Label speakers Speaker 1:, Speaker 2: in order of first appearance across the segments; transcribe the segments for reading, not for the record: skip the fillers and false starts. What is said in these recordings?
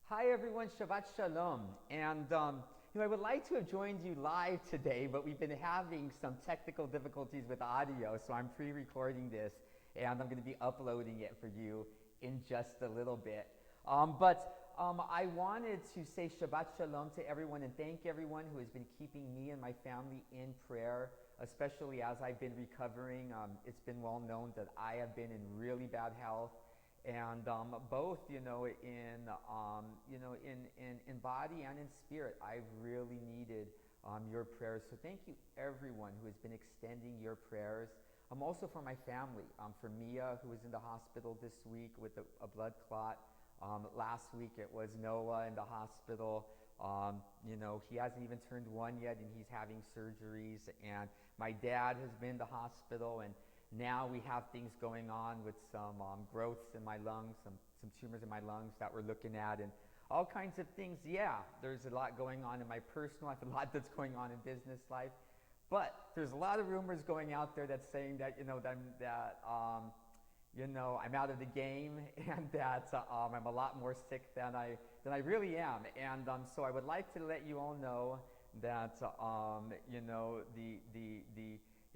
Speaker 1: Hi everyone, Shabbat Shalom. And I would like to have joined you live today, but we've been having some technical difficulties with audio, so I'm pre-recording this, and I'm going to be uploading it for you in just a little bit. But I wanted to say Shabbat Shalom to everyone and thank everyone who has been keeping me and my family in prayer, especially as I've been recovering. It's been well known that I have been in really bad health. And both, in body and in spirit, I've really needed your prayers. So thank you, everyone who has been extending your prayers. Also for my family, for Mia, who was in the hospital this week with a blood clot. Last week it was Noah in the hospital. He hasn't even turned 1 yet, and he's having surgeries. And my dad has been in the hospital, and now we have things going on with some growths in my lungs, some tumors in my lungs that we're looking at, and all kinds of things. Yeah, there's a lot going on in my personal life, a lot that's going on in business life. But there's a lot of rumors going out there that's saying that, I'm out of the game and that I'm a lot more sick than I really am. And so I would like to let you all know that,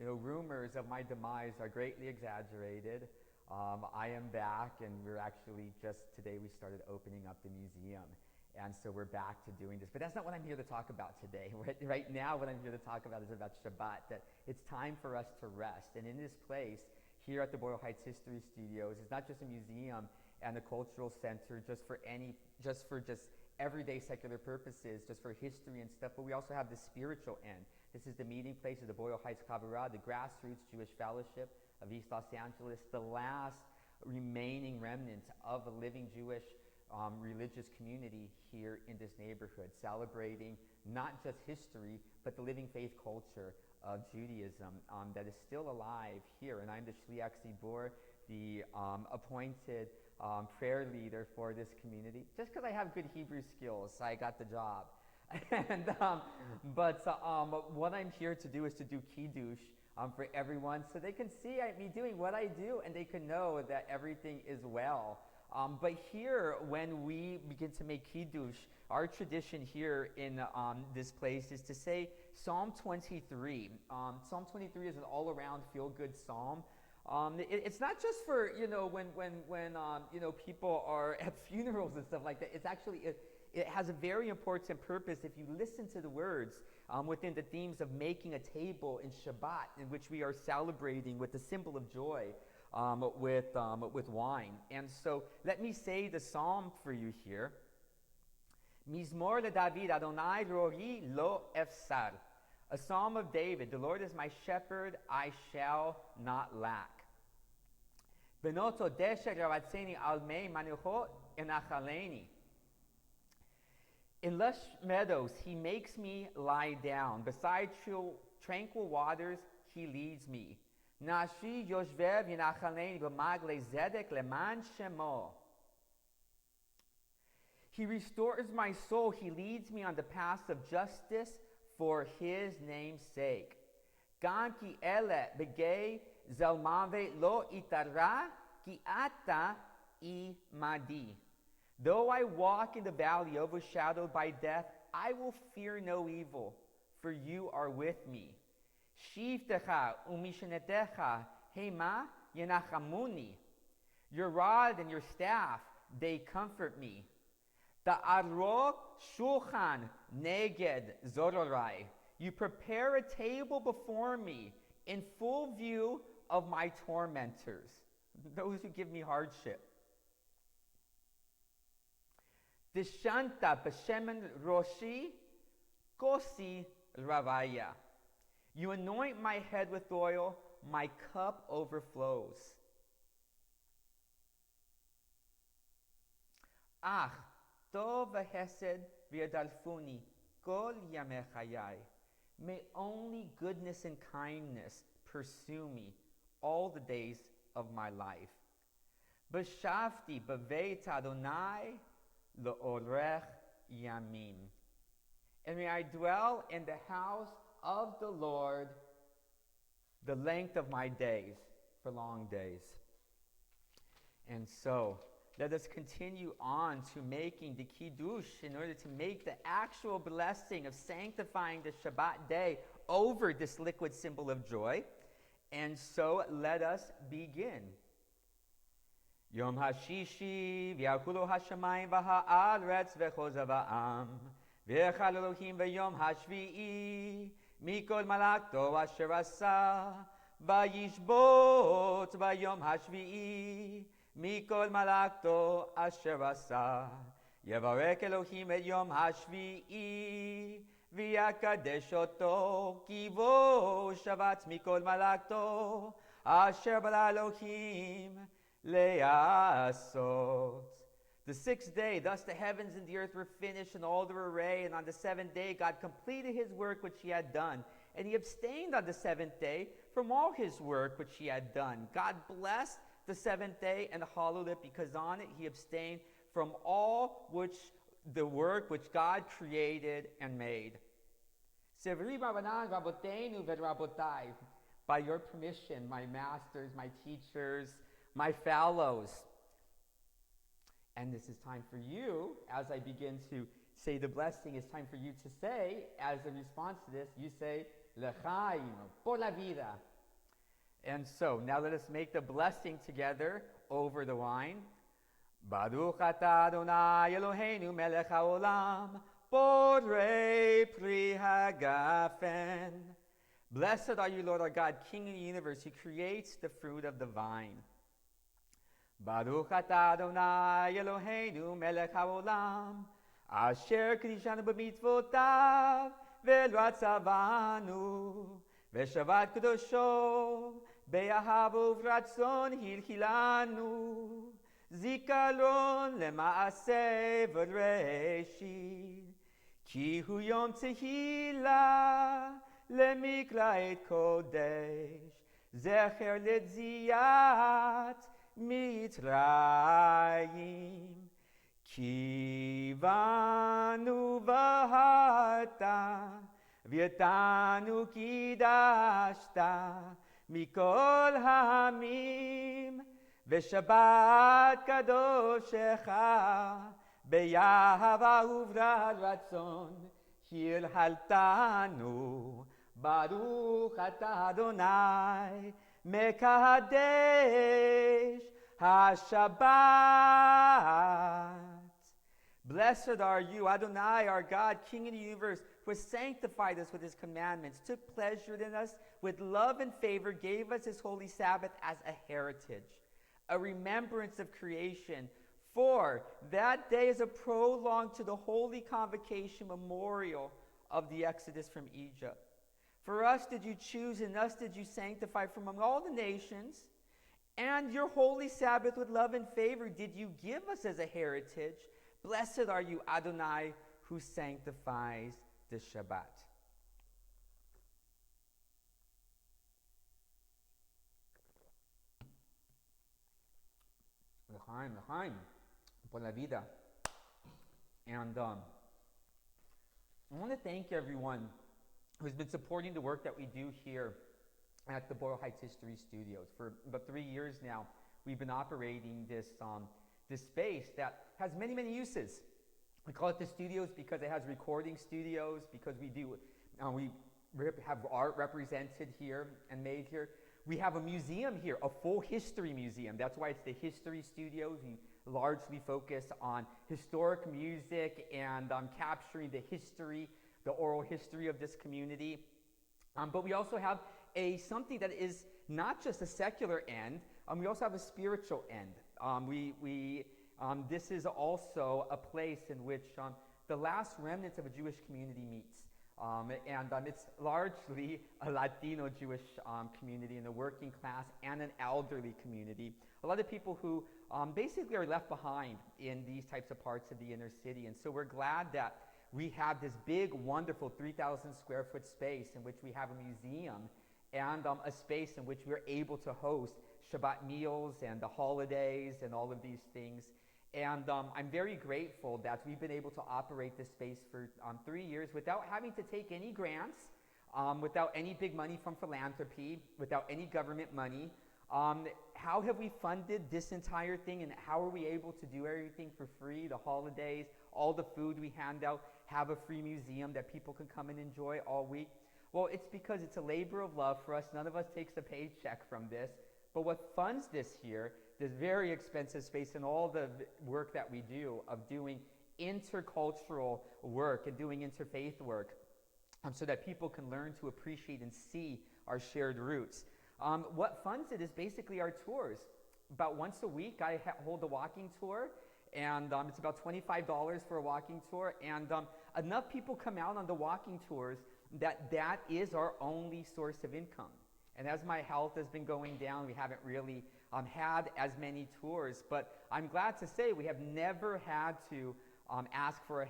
Speaker 1: the rumors of my demise are greatly exaggerated. I am back, and we're actually today we started opening up the museum. And so we're back to doing this. But that's not what I'm here to talk about today. Right now, what I'm here to talk about is about Shabbat, that it's time for us to rest. And in this place, here at the Boyle Heights History Studios, it's not just a museum and a cultural center just for everyday secular purposes, just for history and stuff, but we also have the spiritual end. This is the meeting place of the Boyle Heights Chavurah, the grassroots Jewish fellowship of East Los Angeles, the last remaining remnant of a living Jewish religious community here in this neighborhood, celebrating not just history, but the living faith culture of Judaism that is still alive here. And I'm the Shliach Tzibur, the appointed prayer leader for this community. Just because I have good Hebrew skills, I got the job. But what I'm here to do is to do Kiddush for everyone, so they can see me doing what I do, and they can know that everything is well. But here, when we begin to make Kiddush, our tradition here in this place is to say Psalm 23. Psalm 23 is an all-around feel-good psalm. It's not just for when people are at funerals and stuff like that. It's actually it has a very important purpose if you listen to the words within the themes of making a table in Shabbat, in which we are celebrating with the symbol of joy with wine. And so let me say the psalm for you here. Mizmor leDavid, Adonai roi lo efsar. A psalm of David. The Lord is my shepherd, I shall not lack. Benoto desher ravatzeni al mei manuchot enachaleni. In lush meadows he makes me lie down. Beside tranquil waters he leads me. Nashi yoshvev yenachaleni b'magle zedek leman shemo. He restores my soul. He leads me on the paths of justice for his name's sake. Gan ki ele begay zelmave lo itara ki ata imadi. Though I walk in the valley overshadowed by death, I will fear no evil, for you are with me. Shivtecha umishanetecha hema yenachamuni. Your rod and your staff, they comfort me. Ta'arok shulchan neged zororai. You prepare a table before me in full view of my tormentors, those who give me hardship. Dishanta b'shemen roshi kosi ravaya. You anoint my head with oil, my cup overflows. Ach, tov v'hesed v'yadalfuni kol yamei chayai. May only goodness and kindness pursue me all the days of my life. B'shavti b'veit Adonai le'orech yamim. And may I dwell in the house of the Lord the length of my days, for long days. And so, let us continue on to making the Kiddush in order to make the actual blessing of sanctifying the Shabbat day over this liquid symbol of joy. And so let us begin. Yom HaShishi v'yarkulo hashamayim v'ha'aretz v'chozav ha'am v'echal Elohim v'yom HaShvi'i mikol malakto asher asa v'yishbot v'yom HaShvi'i mikol malakto asher asa yevarek Elohim et yom HaShvi'i v'yakadesh oto kivo shavat mikol malakto asher bara Elohim le'asot. The sixth day, thus the heavens and the earth were finished in all their array, and on the seventh day God completed his work which he had done. And he abstained on the seventh day from all his work which he had done. God blessed the seventh day and hallowed it, because on it he abstained from all the work which God created and made. By your permission, my masters, my teachers, my fellows. And this is time for you, as I begin to say the blessing, it's time for you to say, as a response to this, you say, L'chaim, por la vida. And so, now let us make the blessing together over the wine. Baruch atah Adonai Eloheinu melech haolam, borei pri hagafen. Blessed are you, Lord our God, King of the universe, who creates the fruit of the vine. Baruch atah Adonai Eloheinu melech haolam, asher kiddushanu b'mitzvotav ve'lo atzavanu ve'shavat kedosho be'ahavu v'ratzon hilchilanu zikaron lema'aseh v'reshit ki hu yom tehila lemikra et kodesh zecher letziyat Mitzrayim kivanu v'harta v'yatanu kidashta mikol ha'amim v'shabbat kadoshecha b'yahava u'v'ratzon hilhaltanu baruch atah Adonai Mekadesh HaShabbat. Blessed are you, Adonai, our God, King of the universe, who has sanctified us with his commandments, took pleasure in us with love and favor, gave us his holy Sabbath as a heritage, a remembrance of creation. For that day is a prologue to the holy convocation memorial of the Exodus from Egypt. For us did you choose, and us did you sanctify from among all the nations, and your holy Sabbath with love and favor did you give us as a heritage. Blessed are you, Adonai, who sanctifies the Shabbat. L'chaim, l'chaim, por la vida. And I want to thank everyone who's been supporting the work that we do here at the Boyle Heights History Studios. For about 3 years now, we've been operating this space that has many, many uses. We call it the studios because it has recording studios, because we have art represented here and made here. We have a museum here, a full history museum. That's why it's the History Studios. We largely focus on historic music and capturing the history, the oral history of this community. But we also have something that is not just a secular end. We also have a spiritual end. This is also a place in which the last remnants of a Jewish community meets. It's largely a Latino Jewish community in the working class and an elderly community. A lot of people who basically are left behind in these types of parts of the inner city. And so we're glad that we have this big, wonderful 3,000 square foot space in which we have a museum and a space in which we're able to host Shabbat meals and the holidays and all of these things. And I'm very grateful that we've been able to operate this space for 3 years without having to take any grants, without any big money from philanthropy, without any government money. How have we funded this entire thing, and how are we able to do everything for free? The holidays, all the food we hand out, have a free museum that people can come and enjoy all week. Well, it's because it's a labor of love for us. None of us takes a paycheck from this. But what funds this here, this very expensive space, and all the work that we do of doing intercultural work and doing interfaith work, so that people can learn to appreciate and see our shared roots. What funds it is basically our tours. About once a week, I hold a walking tour, and it's about $25 for a walking tour, and enough people come out on the walking tours that is our only source of income. And as my health has been going down, we haven't really had as many tours, but I'm glad to say we have never had to ask for a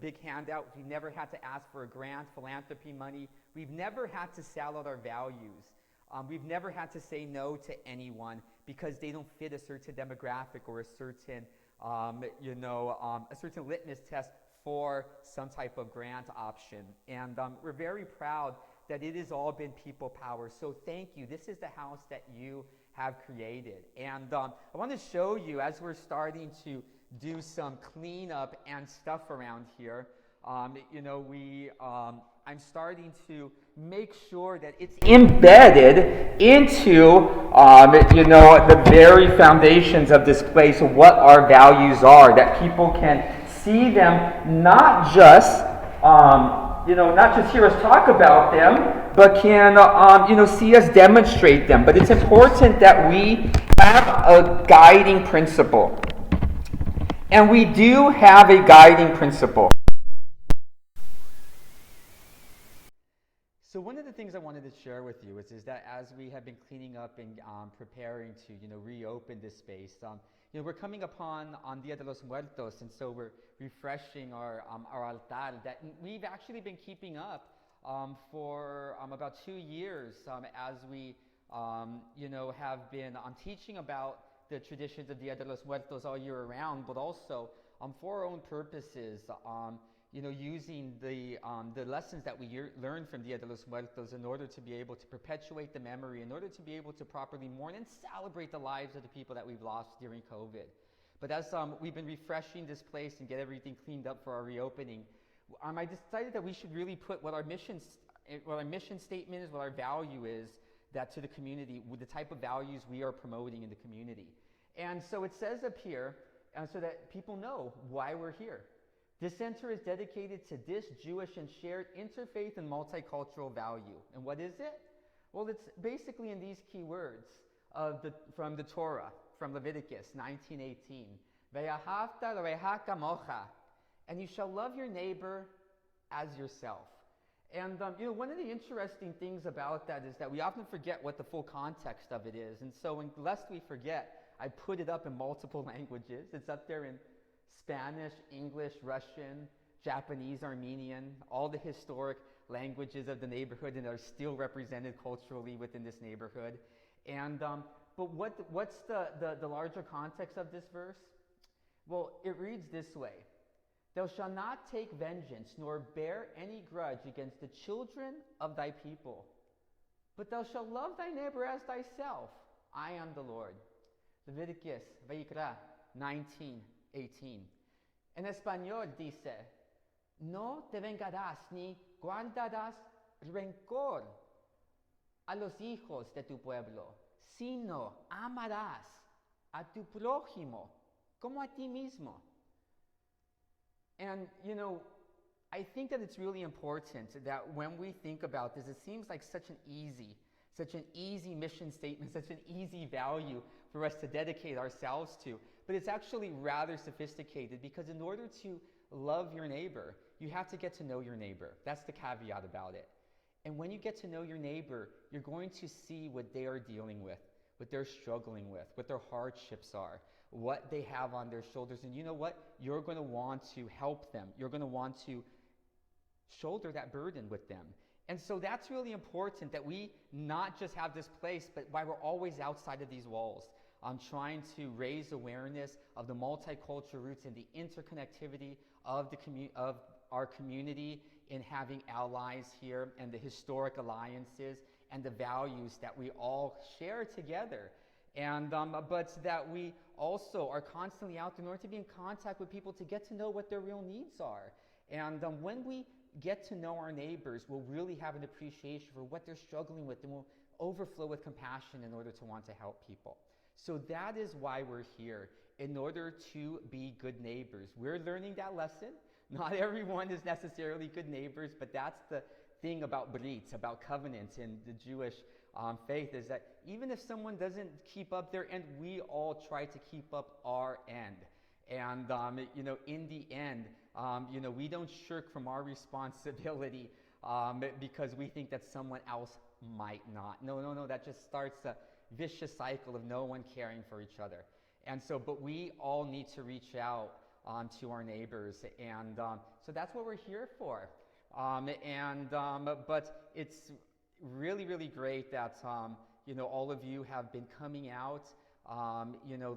Speaker 1: big handout. We've never had to ask for a grant, philanthropy money. We've never had to sell out our values. We've never had to say no to anyone because they don't fit a certain demographic or a certain litmus test for some type of grant option. And we're very proud that it has all been people power. So thank you. This is the house that you have created. And I want to show you, as we're starting to do some cleanup and stuff around here, I'm starting to make sure that it's embedded into, the very foundations of this place, of what our values are, that people can see them, not just hear us talk about them, but can, see us demonstrate them. But it's important that we have a guiding principle. And we do have a guiding principle. So one of the things I wanted to share with you is that as we have been cleaning up and preparing to reopen this space, we're coming upon Dia de los Muertos, and so we're refreshing our altar that we've actually been keeping up for about 2 years as we have been teaching about the traditions of Dia de los Muertos all year round, but also for our own purposes. Using the lessons that we learned from Dia de los Muertos in order to be able to perpetuate the memory, in order to be able to properly mourn and celebrate the lives of the people that we've lost during COVID. But as we've been refreshing this place and get everything cleaned up for our reopening, I decided that we should really put what our mission statement is, what our value is, that to the community, with the type of values we are promoting in the community. And so it says up here, so that people know why we're here. This center is dedicated to this Jewish and shared interfaith and multicultural value. And what is it? Well, it's basically in these key words from the Torah, from Leviticus 19:18. Ve'ahavta l'recha kamocha, and you shall love your neighbor as yourself. And one of the interesting things about that is that we often forget what the full context of it is. And so, lest we forget, I put it up in multiple languages. It's up there in Spanish, English, Russian, Japanese, Armenian, all the historic languages of the neighborhood and are still represented culturally within this neighborhood. And but what's the larger context of this verse? Well, it reads this way: Thou shalt not take vengeance, nor bear any grudge against the children of thy people, but thou shalt love thy neighbor as thyself. I am the Lord. Leviticus, Vayikra 19:18. En español dice, no te vengarás ni guardarás rencor a los hijos de tu pueblo, sino amarás a tu prójimo como a ti mismo. And, I think that it's really important that when we think about this, it seems like such an easy mission statement, such an easy value for us to dedicate ourselves to. But it's actually rather sophisticated, because in order to love your neighbor, you have to get to know your neighbor. That's the caveat about it. And when you get to know your neighbor, you're going to see what they are dealing with, what they're struggling with, what their hardships are, what they have on their shoulders. And you know what? You're going to want to help them. You're going to want to shoulder that burden with them. And so that's really important, that we not just have this place, but why we're always outside of these walls, trying to raise awareness of the multicultural roots and the interconnectivity of our community in having allies here, and the historic alliances and the values that we all share together. And but that we also are constantly out there in order to be in contact with people to get to know what their real needs are. And when we get to know our neighbors, we'll really have an appreciation for what they're struggling with, and we'll overflow with compassion in order to want to help people. So that is why we're here, in order to be good neighbors. We're learning that lesson. Not everyone is necessarily good neighbors, but that's the thing about brit, about covenants in the Jewish faith, is that even if someone doesn't keep up their end, we all try to keep up our end. And in the end, we don't shirk from our responsibility because we think that someone else might not. No, that just starts a vicious cycle of no one caring for each other. And so, but we all need to reach out to our neighbors, and so that's what we're here for. But it's really, really great that all of you have been coming out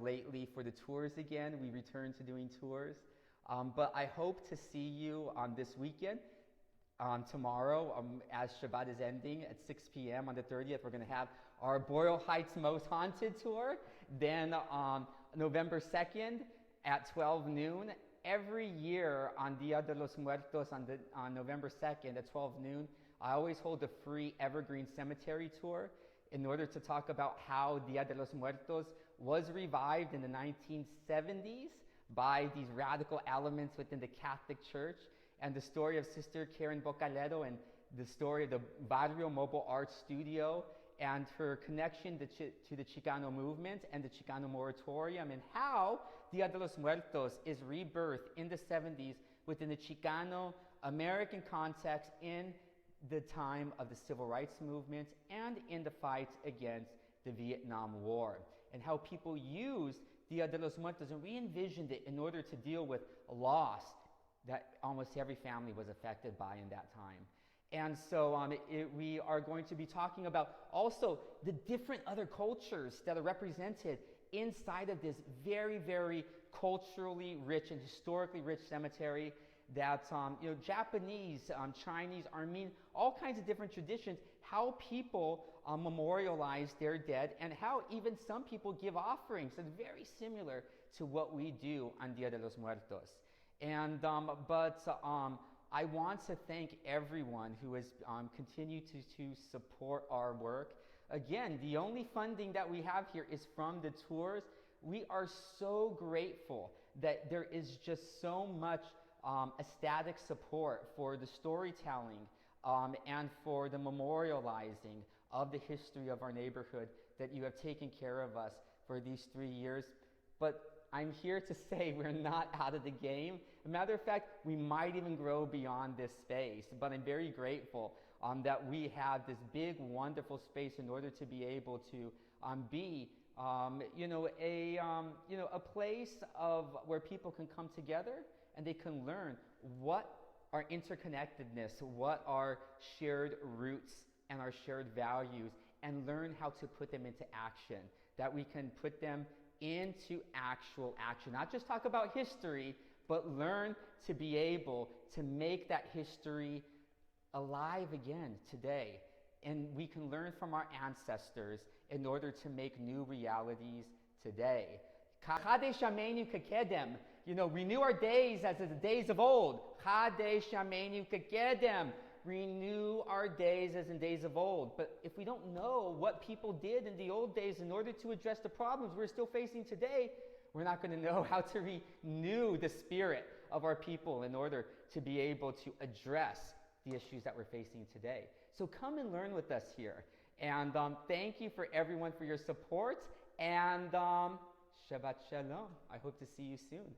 Speaker 1: lately for the tours again. We returned to doing tours, but I hope to see you this weekend. Tomorrow, as Shabbat is ending at 6 p.m. on the 30th, we're going to have our Boyle Heights Most Haunted tour. Then November 2nd at 12 noon. Every year on Dia de los Muertos on November 2nd at 12 noon, I always hold a free Evergreen Cemetery tour in order to talk about how Dia de los Muertos was revived in the 1970s by these radical elements within the Catholic Church, and the story of Sister Karen Bocalero and the story of the Barrio Mobile Art Studio and her connection to the Chicano movement and the Chicano moratorium, and how Dia de los Muertos is rebirthed in the 70s within the Chicano American context in the time of the Civil Rights Movement and in the fight against the Vietnam War, and how people used Dia de los Muertos and re-envisioned it in order to deal with loss that almost every family was affected by in that time. And so we are going to be talking about also the different other cultures that are represented inside of this very, very culturally rich and historically rich cemetery. That Japanese, Chinese, Armenian, all kinds of different traditions, how people memorialize their dead, and how even some people give offerings. It's very similar to what we do on Dia de los Muertos. And I want to thank everyone who has continued to support our work. Again, the only funding that we have here is from the tours. We are so grateful that there is just so much ecstatic support for the storytelling and for the memorializing of the history of our neighborhood, that you have taken care of us for these 3 years. But I'm here to say we're not out of the game. As a matter of fact, we might even grow beyond this space. But I'm very grateful that we have this big, wonderful space in order to be able to be, a place of where people can come together and they can learn what our interconnectedness, what our shared roots and our shared values, and learn how to put them into action, that we can put them into actual action. Not just talk about history, but learn to be able to make that history alive again today. And we can learn from our ancestors in order to make new realities today. Renew our days as the days of old. Renew our days as in days of old. But if we don't know what people did in the old days in order to address the problems we're still facing today, we're not going to know how to renew the spirit of our people in order to be able to address the issues that we're facing today. So come and learn with us here. And thank you for everyone for your support. And Shabbat Shalom. I hope to see you soon.